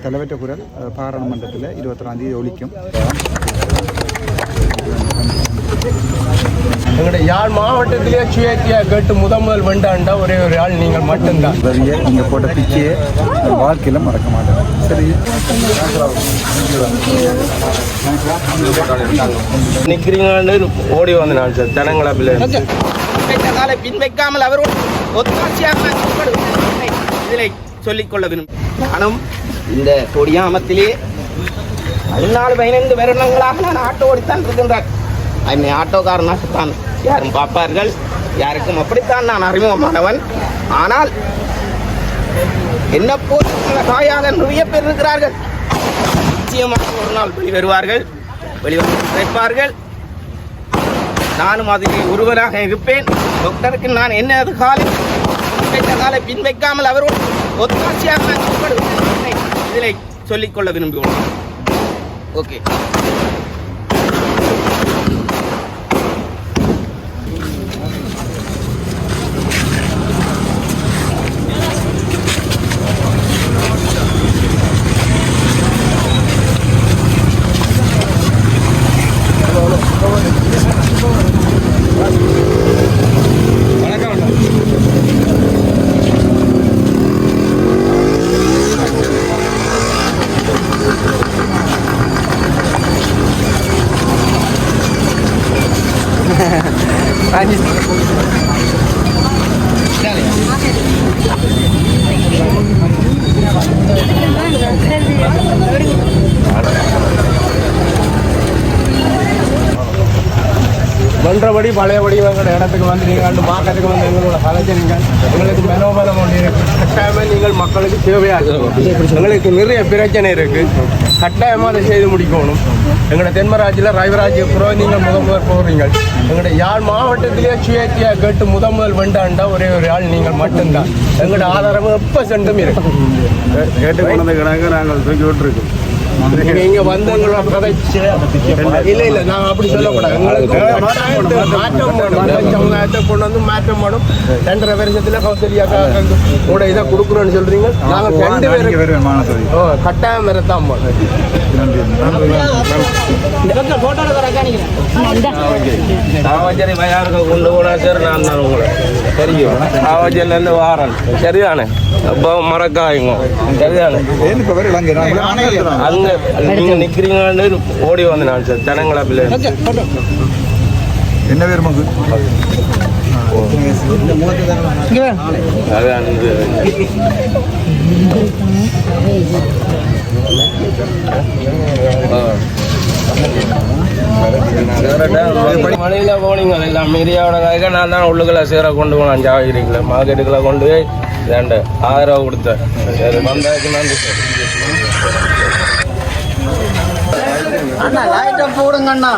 தலைவற்ற குரல் பாராளுமன்றத்தில் 21ஆம் தேதி ஒலிக்கும். எங்களுடைய யாழ் மாவட்டத்திலே சுயேட்சையாக கேட்டு முதல் வெண்டாண்டா ஒரே ஒரு ஆள் நீங்கள் மட்டும்தான். நீங்கள் போட்ட பிச்சையை வாழ்க்கையில் மறக்க மாட்டேன். சரி, நிற்கிறீங்கன்னு ஓடி வந்து நான் சார் ஜனங்களா பிள்ளை பின் வைக்காமல் அவரோடு ஒத்தாட்சியாக இதில் சொல்லிக்கொள்ள விரும்புகிறேன். நானும் இந்த கொடியாமத்திலே 14-15 வருடங்களாக நான் ஆட்டோ ஓடித்தான் இருக்கின்றேன். என்னை ஆட்டோக்காரனாகத்தான் யாரும் பார்ப்பார்கள், யாருக்கும் அப்படித்தான் நான் அறிமுகமானவன். ஆனால் என்ன போல் தாயாக நிறைய பேர் இருக்கிறார்கள். நிச்சயமாக ஒரு நாள் வெளிவருவார்கள், வெளிவருப்பார்கள். நானும் அதிலே ஒருவராக இருப்பேன். டாக்டருக்கு நான் என்னது காலை பின் வைக்காமல் அவரோடு ஒத்தாட்சியாக இதில் சொல்லிக்கொள்ள விரும்புகிறோம். ஓகே. மன்றபடி பழையபடி எங்களோட இடத்துக்கு வந்து நீங்கள் கண்டு பார்க்கறதுக்கு வந்து எங்களோட கலைஞருங்க எங்களுக்கு மனோபலம் ஒன்று இருக்குது. கட்டாயமாக நீங்கள் மக்களுக்கு தேவையாக எங்களுக்கு நிறைய பிரச்சனை இருக்குது. கட்டாயமாக அதை செய்து முடிக்கணும். எங்களோட தென்மராட்சியில் ராய்வராஜ்யபுரம் நீங்கள் முதல் போகிறீங்க. எங்களோட யாழ் மாவட்டத்திலே சுயேட்சையாக கேட்டு முதல் வெண்டாண்டா ஒரே ஒரு ஆள் நீங்கள் மட்டும்தான். எங்களோட ஆதாரமும் எப்போ சென்றும் இருக்கு. கேட்டு கொண்டது கிடங்க நாங்கள் தூக்கி விட்டுருக்கோம். நீங்க இங்க வந்து எங்களோட கதை இல்ல நாங்க அப்படி சொல்லக்கூடாது. எங்களுக்கு மாற்றம் வேணும், சமுதாயத்தை கொண்டு வந்து மாற்றம் வேணும். 2.5 வருஷத்துல கௌசல்யாக்கா கூட இதை கொடுக்குறோன்னு சொல்றீங்க. நாங்க 2 பேரும் கட்டாயம் வரத்தான் சாவச்சேரி பயாருக்கு கொண்டு போனா சார் நான் தான் உங்களை தெரியும். சாவச்சேரில இருந்து வாரன் சரிதானே, அப்போ மறக்காயுங்க சரிதானே. அங்க நீங்க நிக்கிறீங்கன்னு ஓடி வந்து நான் சார் ஜனங்களா பிள்ளை என்ன பேர் மகு அதான் மழையில போனீங்க எல்லாம் மீடியாவோட காய்க நான் தான் உள்ளுக்குள்ள சீரை கொண்டு போனேன். ஜாகிரிக்குள்ள மார்க்கெட்டுக்குள்ள கொண்டு போய் 2,000 ரூபா கொடுத்தேன். சரி வந்தாச்சு நன்றி சார். அண்ணா லைட்டை போடுங்க அண்ணா.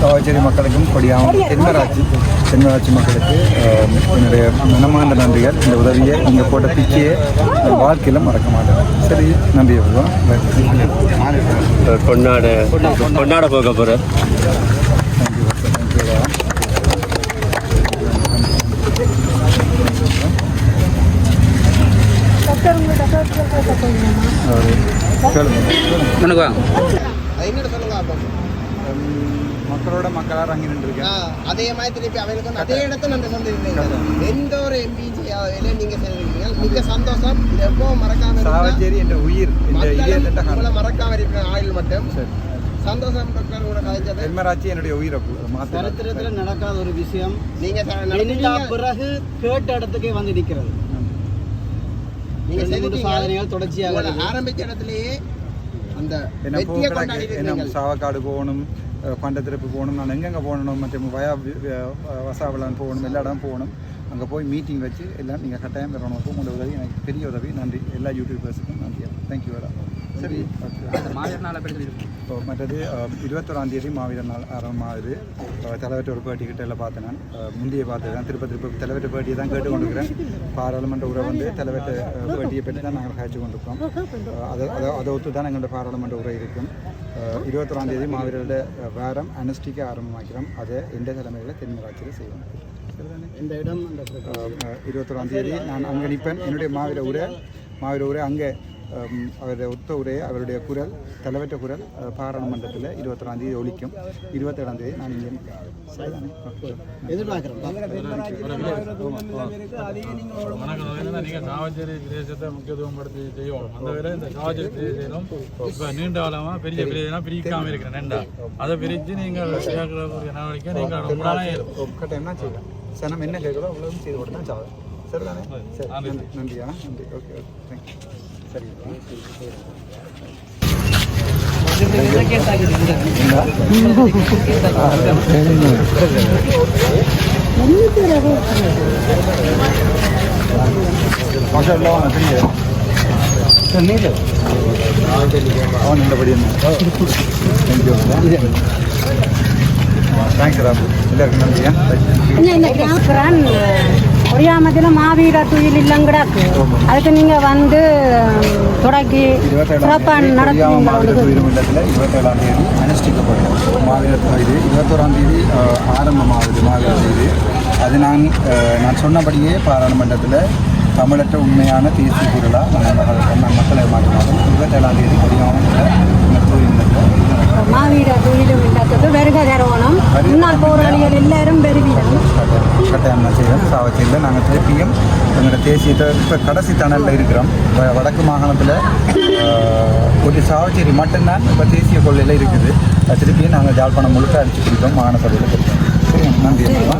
சாவச்சேரி மக்களுக்கும் கொடியாமம் தென்மராட்சி மக்களுக்கு என்னுடைய மனமார்ந்த நன்றிகள். இந்த உதவியை நீங்கள் போட்ட பிச்சையை வாழ்க்கையில் மறக்க மாட்டேன். சரி, நன்றி. கொண்டாட போக போகிறேன். தேங்க்யூ. முன்னுக்கு வாங்க. அது என்னோட சொல்லுங்க அப்போ மக்களோட மக்களாக அங்கே நின்றுருக்கேன். அதே மாதிரி திருப்பி அவங்களுக்கு வந்து அதே இடத்துல நம்ம வந்துருக்கீங்க. எந்த ஒரு எம்பி வேலையும் நீங்க செய்திருக்கீங்க. மிக சந்தோஷம். இது எப்பவும் மறக்காம சாவச்சேரி என்ற உயிர் இந்த இதயத்திட்ட உங்களை மறக்காம இருக்கிற ஆயுள் மட்டும் சரி. சந்தோஷம் டாக்டர் கூட கதைச்சது. தென்மராட்சி என்னுடைய உயிரப்பு சரித்திரத்தில் நடக்காத ஒரு விஷயம் நீங்க எல்லா பிறகு கேட்ட இடத்துக்கே வந்து நிற்கிறது. நீங்க செய்த சாதனைகள் தொடர்ச்சியாக ஆரம்பிச்ச இடத்துலயே அந்த என்ன வெற்றியை கொண்டாடி என்ன சாவக்காடு போகணும், பண்டத்திருப்பு போகணும், நான் எங்கெங்கே போகணும், மற்றும் வசாவளான் போகணும், எல்லா இடம் போகணும். அங்கே போய் மீட்டிங் வச்சு எல்லாம் நீங்கள் கட்டாயம் பெறணும். உங்களோட உதவி எனக்கு பெரிய உதவி. நன்றி எல்லா யூடியூபர்ஸுக்கும் நன்றி. தேங்க்யூ வேடா. சரி மாவீரர் நாளை பற்றி இப்போ மற்றது 21ஆம் தேதி மாவீரர் நாள் ஆரம்பமாகுது. தலைவர்கிட்ட ஒரு பேட்டிக்கிட்ட எல்லாம் பார்த்தேன். நான் முந்தைய பார்த்தேன் திருப்ப தலைவர்கிட்ட பேட்டியை தான் கேட்டு கொண்டிருக்கிறேன். பாராளுமன்ற உரை வந்து தலைவர்கிட்ட பேட்டியை பற்றி தான் நாங்கள் காய்ச்சி கொண்டிருக்கோம். அதை ஒத்து தான் எங்களோட பாராளுமன்ற உரை இருக்கும். 21ஆம் தேதி மாவீரரோட வாரம் அனுஷ்டிக்க ஆரம்பமாக்கிறோம். அதை எந்த தலைமையில் தென்மராட்சியில் செய்வோம். இந்த இடம் 21ஆம் தேதி நான் அங்கே நிற்பேன். என்னுடைய மாவீர உரை அங்கே அவருடைய ஒத்த உரையை அவருடைய குரல் தலைவற்ற குரல் பாராளுமன்றத்தில் 21ஆம் தேதி ஒலிக்கும். 27ஆம் தேதி நான் இங்கே நீங்கள் சாவச்சேரி பிரதேசத்தை முக்கியத்துவம் படுத்தி செய்வோம். அந்த வேலை இந்த சாவச்சேரி பிரதேசம் இப்போ நீண்ட காலமாக பெரிய பிரதேசம் பிரிக்காமல் இருக்கிறேன். ரெண்டா அதை பிரித்து நீங்கள் நடவடிக்கை நீங்கள் ரொம்ப நாளாக கட்டாயம் செய்வேன். சனம் என்ன கேட்குறோம் அவ்வளோ செய்து கொடுத்து தான் சாவேன். சரிதானே? சரி நன்றியா. நன்றி. Okay okay thank you. சரி அவன் நல்லபடி தேங்க்ஸ் ராபு. எல்லாருக்கும் நன்றியா. ஒரியாமத்தில் மாவீரர் துயில் இல்லங்கடாக்கு அதுக்கு நீங்கள் வந்து தொடக்கி சிறப்பாக மாவீரர் துயிலும் இல்லத்தில் 27ஆம் தேதி அனுஷ்டிக்கப்படும். மாவீரர் துயில் 21ஆம் தேதி ஆரம்பமாகுது. மாவீரர் துயில் அது நான் சொன்னபடியே பாராளுமன்றத்தில் தமிழற்ற உண்மையான தேசிய குரலாக மக்களை மாற்றினாலும் 27ஆம் தேதி மாவீரர் துயிலும் இல்லத்துக்கு வருகை தருவணும். முன்னாள் போராளிகள் எல்லாரும் பெருவிடும். கட்டாயம் நான் செய்வேன். சாவச்சேரியில் நாங்கள் திருப்பியும் எங்களோட தேசியத்தை இப்போ கடைசி தணலில் இருக்கிறோம். வடக்கு மாகாணத்தில் ஒரு சாவச்சேரி மட்டும்தான் இப்போ தேசிய கொள்ளையில் இருக்குது. திருப்பியும் நாங்கள் ஜாழ்ப்பாணம் முழுக்க அடித்து கொடுத்தோம். மாகாண சபையில் கொடுத்தோம். சரி நன்றி அம்மா.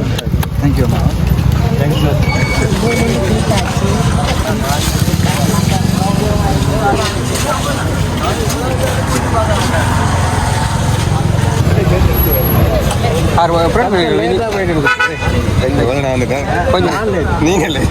தேங்க்யூ அம்மா. தேங்க்யூ. கொஞ்சம் நீங்களே